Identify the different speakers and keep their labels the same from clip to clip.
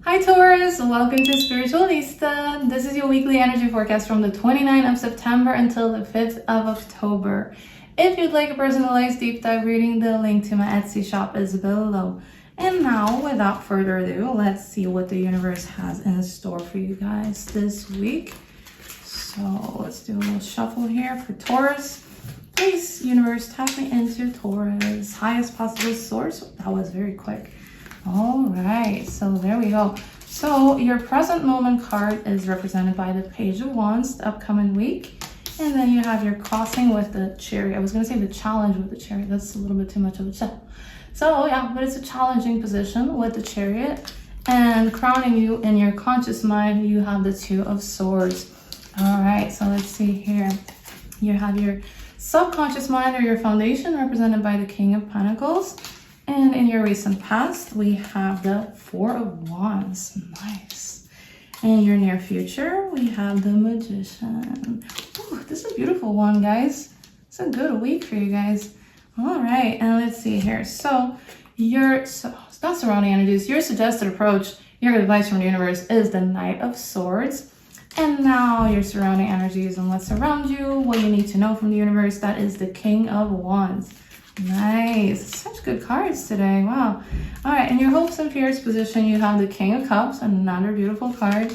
Speaker 1: Hi Taurus, welcome to Spiritualista. This is your weekly energy forecast from the 29th of September until the 5th of October. If you'd like a personalized deep dive reading, the link to my Etsy shop is below. And now, without further ado, let's see what the universe has in store for you guys this week. So let's do a little shuffle here for Taurus. Please, universe, tap me into Taurus. Highest possible source. That was very quick. All right, so there we go. So your present moment card is represented by the Page of Wands, the upcoming week. And then you have your crossing with the Chariot. I was going to say the challenge with the Chariot. That's a little bit too much of a check. So yeah, but it's a challenging position with the Chariot. And crowning you in your conscious mind, you have the Two of Swords. All right, so let's see here. You have your subconscious mind or your foundation represented by the King of Pentacles. And in your recent past, we have the Four of Wands. Nice. In your near future, we have the Magician. Ooh, this is a beautiful one, guys. It's a good week for you guys. All right, and let's see here. So your not surrounding energies, your suggested approach, your advice from the universe is the Knight of Swords. And now your surrounding energies and what's around you, what you need to know from the universe, that is the King of Wands. Nice. Such good cards today. Wow. All right. In your hopes and fears position, you have the King of Cups, another beautiful card.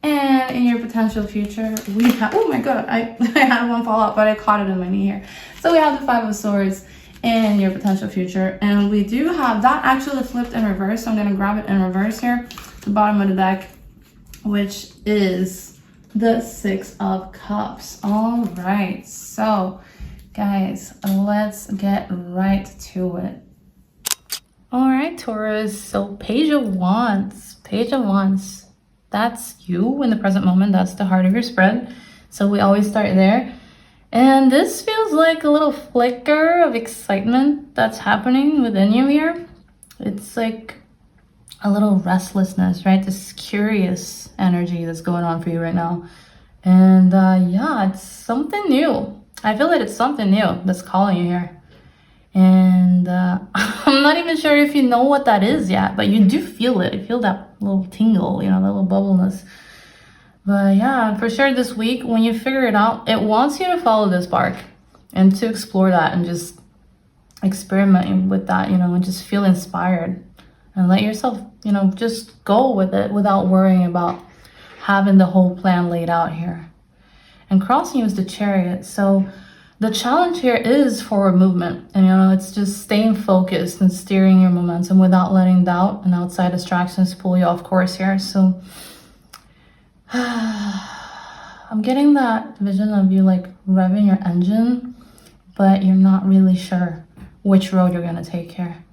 Speaker 1: And in your potential future, we have, oh my God, I had one fall out, but I caught it in my knee here. So we have the Five of Swords in your potential future. And we do have that actually flipped in reverse. So I'm going to grab it in reverse here, the bottom of the deck, which is the Six of Cups. All right. So guys, let's get right to it. All right, Taurus. So Page of Wands. Page of Wands. That's you in the present moment. That's the heart of your spread. So we always start there. And this feels like a little flicker of excitement that's happening within you here. It's like a little restlessness, right? This curious energy that's going on for you right now. And yeah, it's something new. I feel that it's something new that's calling you here. And I'm not even sure if you know what that is yet, but you do feel it. You feel that little tingle, you know, that little bubbleness. But yeah, for sure this week, when you figure it out, it wants you to follow this spark and to explore that and just experiment with that, you know, and just feel inspired and let yourself, you know, just go with it without worrying about having the whole plan laid out here. And crossing you is the Chariot. So the challenge here is forward movement. And, you know, it's just staying focused and steering your momentum without letting doubt and outside distractions pull you off course here. So I'm getting that vision of you like revving your engine, but you're not really sure which road you're going to take here.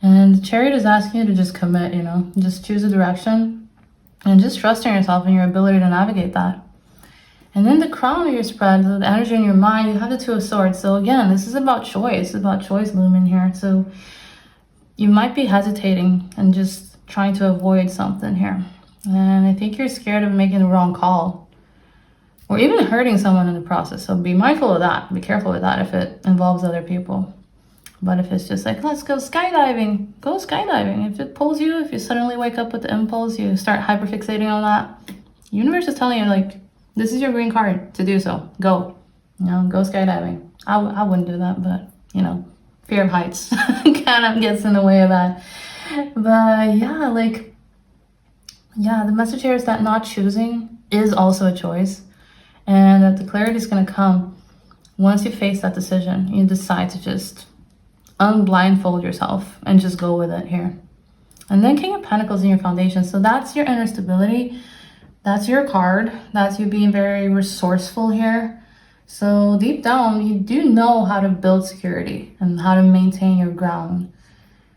Speaker 1: And the Chariot is asking you to just commit, you know, just choose a direction and just trust in yourself and your ability to navigate that. And then the crown of your spread, the energy in your mind, you have the Two of Swords. So again, this is about choice. It's about choice looming here. So you might be hesitating and just trying to avoid something here. And I think you're scared of making the wrong call or even hurting someone in the process. So be mindful of that. Be careful with that if it involves other people. But if it's just like, let's go skydiving, go skydiving. If it pulls you, if you suddenly wake up with the impulse, you start hyperfixating on that. The universe is telling you like, this is your green card to do so. Go, you know, go skydiving. I wouldn't do that, but you know, fear of heights kind of gets in the way of that. But yeah, like, yeah, the message here is that not choosing is also a choice, and that the clarity is going to come once you face that decision. You decide to just unblindfold yourself and just go with it here. And then King of Pentacles in your foundation. So that's your inner stability. That's your card. That's you being very resourceful here. So deep down, you do know how to build security and how to maintain your ground.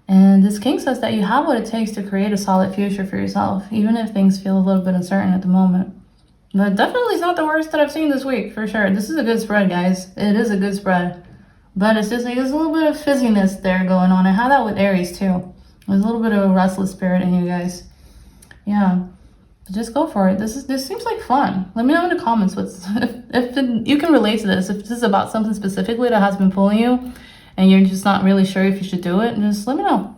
Speaker 1: And this king says that you have what it takes to create a solid future for yourself, even if things feel a little bit uncertain at the moment. But definitely it's not the worst that I've seen this week, for sure. This is a good spread, guys. It is a good spread. But it's just like there's a little bit of fizziness there going on. I had that with Aries too. There's a little bit of a restless spirit in you guys. Yeah. Just go for it. This seems like fun. Let me know in the comments if you can relate to this. If this is about something specifically that has been pulling you and you're just not really sure if you should do it, just let me know.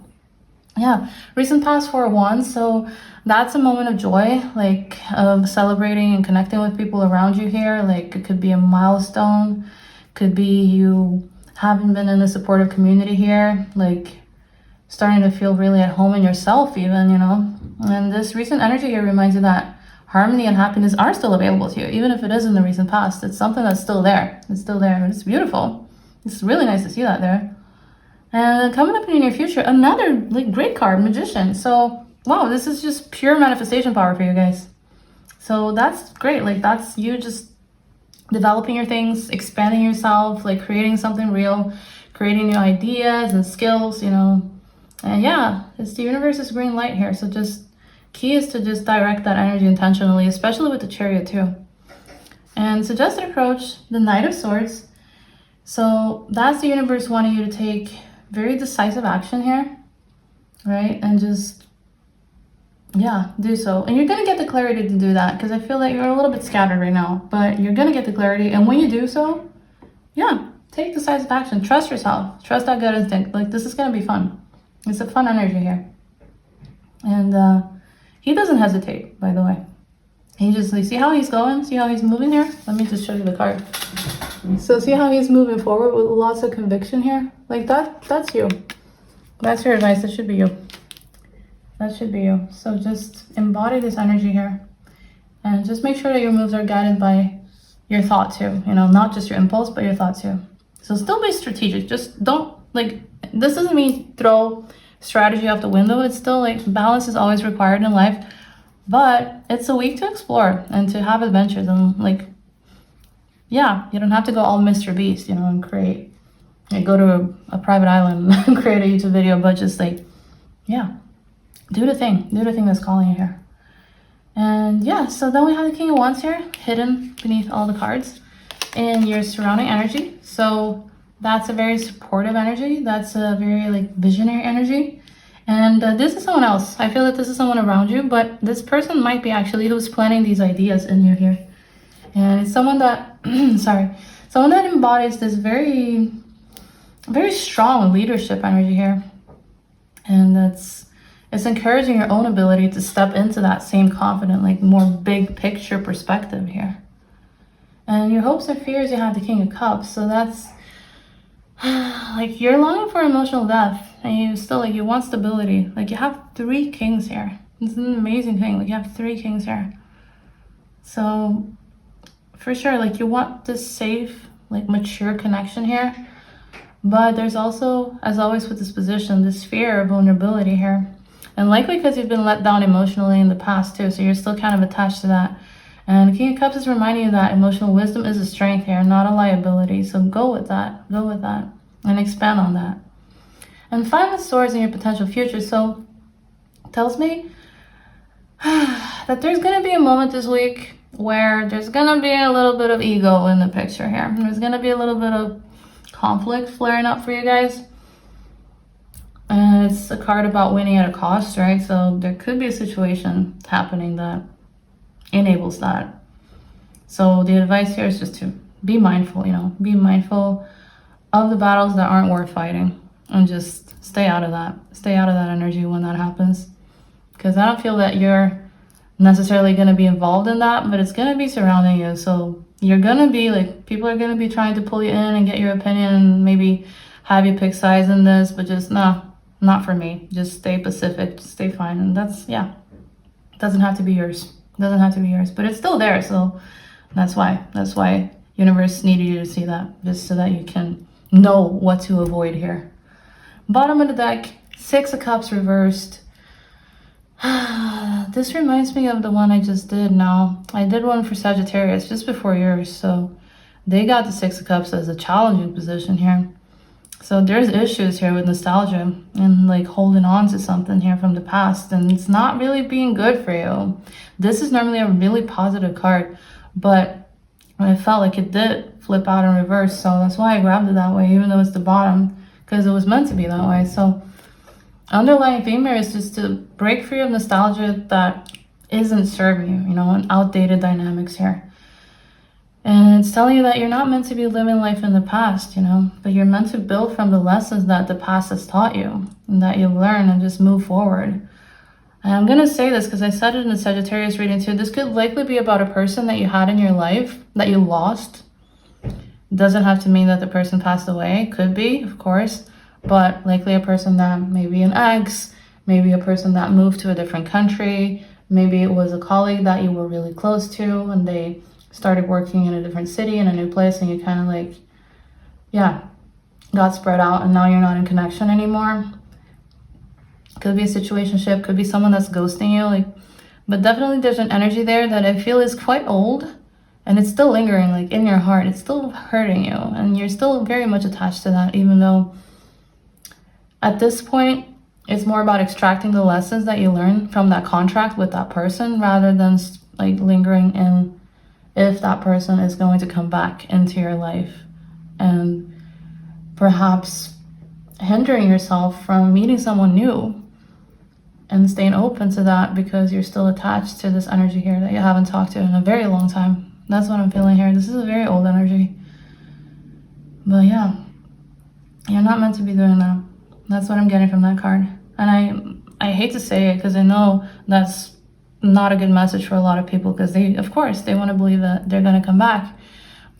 Speaker 1: Yeah, recent past for one. So that's a moment of joy, like of celebrating and connecting with people around you here. Like it could be a milestone, could be you haven't been in a supportive community here, like starting to feel really at home in yourself even, you know. And this recent energy here reminds you that harmony and happiness are still available to you, even if it is in the recent past. It's something that's still there. It's still there, and it's beautiful. It's really nice to see that there. And coming up in the near future, another like great card, Magician. So wow, this is just pure manifestation power for you guys. So that's great. Like that's you just developing your things, expanding yourself, like creating something real, creating new ideas and skills, you know. And yeah, it's the universe's green light here. So just key is to just direct that energy intentionally, especially with the Chariot too. And suggested approach, the Knight of Swords. So that's the universe wanting you to take very decisive action here, right? And just, yeah, do so. And you're going to get the clarity to do that because I feel that you're a little bit scattered right now, but you're going to get the clarity. And when you do so, yeah, take decisive action. Trust yourself. Trust that gut instinct. Like this is going to be fun. It's a fun energy here. And he doesn't hesitate, by the way. He just, like, see how he's going? See how he's moving here? Let me just show you the card. So see how he's moving forward with lots of conviction here? Like that's you. That's your advice. That should be you. That should be you. So just embody this energy here. And just make sure that your moves are guided by your thought too. You know, not just your impulse, but your thought too. So still be strategic. Just don't, like, this doesn't mean throw strategy out the window. It's still like balance is always required in life. But it's a week to explore and to have adventures and like, yeah, you don't have to go all Mr. Beast, you know, and create, like, go to a private island and create a YouTube video, but just like, yeah, do the thing that's calling you here. And yeah, so then we have the King of Wands here, hidden beneath all the cards in your surrounding energy. So that's a very supportive energy. That's a very like visionary energy. And this is someone else. I feel that this is someone around you, but this person might be actually who's planting these ideas in you here. And it's someone that, someone that embodies this very, very strong leadership energy here. And it's encouraging your own ability to step into that same confident, like more big picture perspective here. And your hopes and fears, you have the King of Cups. So that's like you're longing for emotional depth and you still like you want stability. Like you have 3 kings here. It's an amazing thing. Like you have 3 kings here. So for sure, like you want this safe, like mature connection here. But there's also, as always with this position, this fear of vulnerability here. And likely because you've been let down emotionally in the past too. So you're still kind of attached to that. And the King of Cups is reminding you that emotional wisdom is a strength here, not a liability. So go with that. Go with that. And expand on that. And find the swords in your potential future. So it tells me that there's going to be a moment this week where there's going to be a little bit of ego in the picture here. There's going to be a little bit of conflict flaring up for you guys. And it's a card about winning at a cost, right? So there could be a situation happening that enables that. So the advice here is just to be mindful, you know, be mindful of the battles that aren't worth fighting and just stay out of that. Stay out of that energy when that happens. Because I don't feel that you're necessarily going to be involved in that, but it's going to be surrounding you. So you're going to be like, people are going to be trying to pull you in and get your opinion and maybe have you pick sides in this, but just no, not for me. Just stay pacific, just stay fine. And that's, yeah, it doesn't have to be yours. It doesn't have to be yours, but it's still there. So that's why universe needed you to see that, just so that you can know what to avoid here. Bottom of the deck, 6 of Cups reversed. This reminds me of the one I just did now. I did one for Sagittarius just before yours, so they got the 6 of Cups as a challenging position here. So there's issues here with nostalgia and like holding on to something here from the past, and it's not really being good for you. This is normally a really positive card, but I felt like it did flip out in reverse, so that's why I grabbed it that way, even though it's the bottom, because it was meant to be that way. So underlying theme here is just to break free of nostalgia that isn't serving you, you know, and outdated dynamics here. And it's telling you that you're not meant to be living life in the past, you know, but you're meant to build from the lessons that the past has taught you and that you've learned and just move forward. And I'm going to say this because I said it in the Sagittarius reading too. This could likely be about a person that you had in your life that you lost. It doesn't have to mean that the person passed away. Could be, of course, but likely a person that maybe an ex, maybe a person that moved to a different country. Maybe it was a colleague that you were really close to and they started working in a different city, in a new place, and you kind of like, yeah, got spread out and now you're not in connection anymore. Could be a situationship, could be someone that's ghosting you, like, but definitely there's an energy there that I feel is quite old and it's still lingering like in your heart. It's still hurting you and you're still very much attached to that, even though at this point it's more about extracting the lessons that you learn from that contract with that person rather than like lingering in if that person is going to come back into your life and perhaps hindering yourself from meeting someone new and staying open to that because you're still attached to this energy here that you haven't talked to in a very long time. That's what I'm feeling here. This is a very old energy. But yeah, you're not meant to be doing that. That's what I'm getting from that card. And I hate to say it because I know that's not a good message for a lot of people because they, of course, they want to believe that they're going to come back.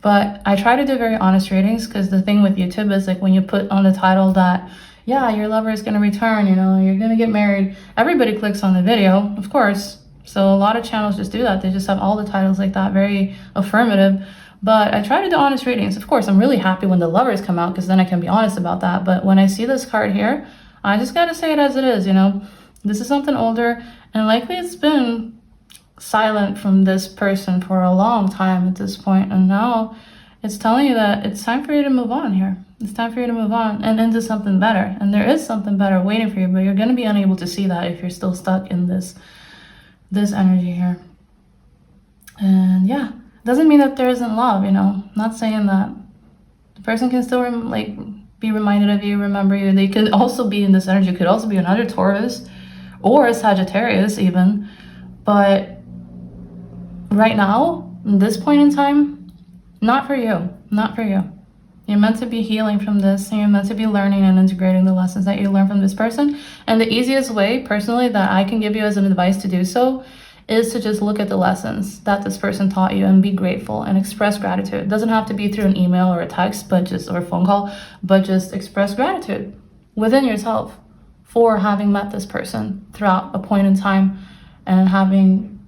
Speaker 1: But I try to do very honest readings because the thing with YouTube is like when you put on the title that, yeah, your lover is going to return, you know, you're going to get married, everybody clicks on the video, of course. So a lot of channels just do that. They just have all the titles like that, very affirmative. But I try to do honest readings. Of course, I'm really happy when the lovers come out because then I can be honest about that. But when I see this card here, I just got to say it as it is, you know. This is something older and likely it's been silent from this person for a long time at this point, and now it's telling you that it's time for you to move on here. It's time for you to move on and into something better, and there is something better waiting for you, but you're going to be unable to see that if you're still stuck in this energy here. And yeah, doesn't mean that there isn't love, you know. I'm not saying that. The person can still be reminded of you, remember you. They could also be in this energy. It could also be another Taurus or a Sagittarius even, but right now, in this point in time, not for you, not for you. You're meant to be healing from this, and you're meant to be learning and integrating the lessons that you learn from this person. And the easiest way, personally, that I can give you as an advice to do so is to just look at the lessons that this person taught you and be grateful and express gratitude. It doesn't have to be through an email or a text, or a phone call, but just express gratitude within yourself for having met this person throughout a point in time and having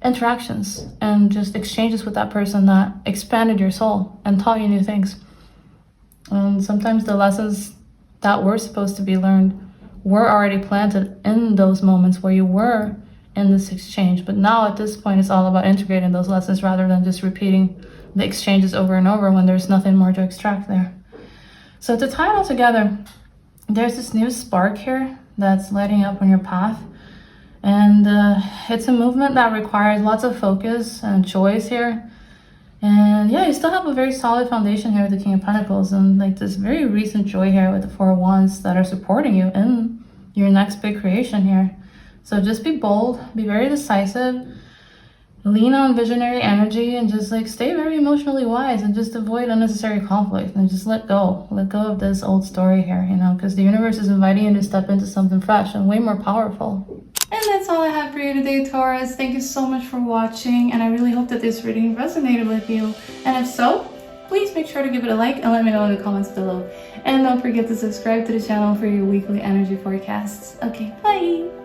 Speaker 1: interactions and just exchanges with that person that expanded your soul and taught you new things. And sometimes the lessons that were supposed to be learned were already planted in those moments where you were in this exchange. But now at this point, it's all about integrating those lessons rather than just repeating the exchanges over and over when there's nothing more to extract there. So to tie it all together, there's this new spark here that's lighting up on your path. And it's a movement that requires lots of focus and choice here. And yeah, you still have a very solid foundation here with the King of Pentacles and like this very recent joy here with the Four of Wands that are supporting you in your next big creation here. So just be bold, be very decisive, lean on visionary energy, and just stay very emotionally wise and just avoid unnecessary conflict and just let go of this old story here, you know, because the universe is inviting you to step into something fresh and way more powerful. And that's all I have for you today, Taurus. Thank you so much for watching, and I really hope that this reading resonated with you. And if so, please make sure to give it a like and let me know in the comments below. And don't forget to subscribe to the channel for your weekly energy forecasts. Okay, bye!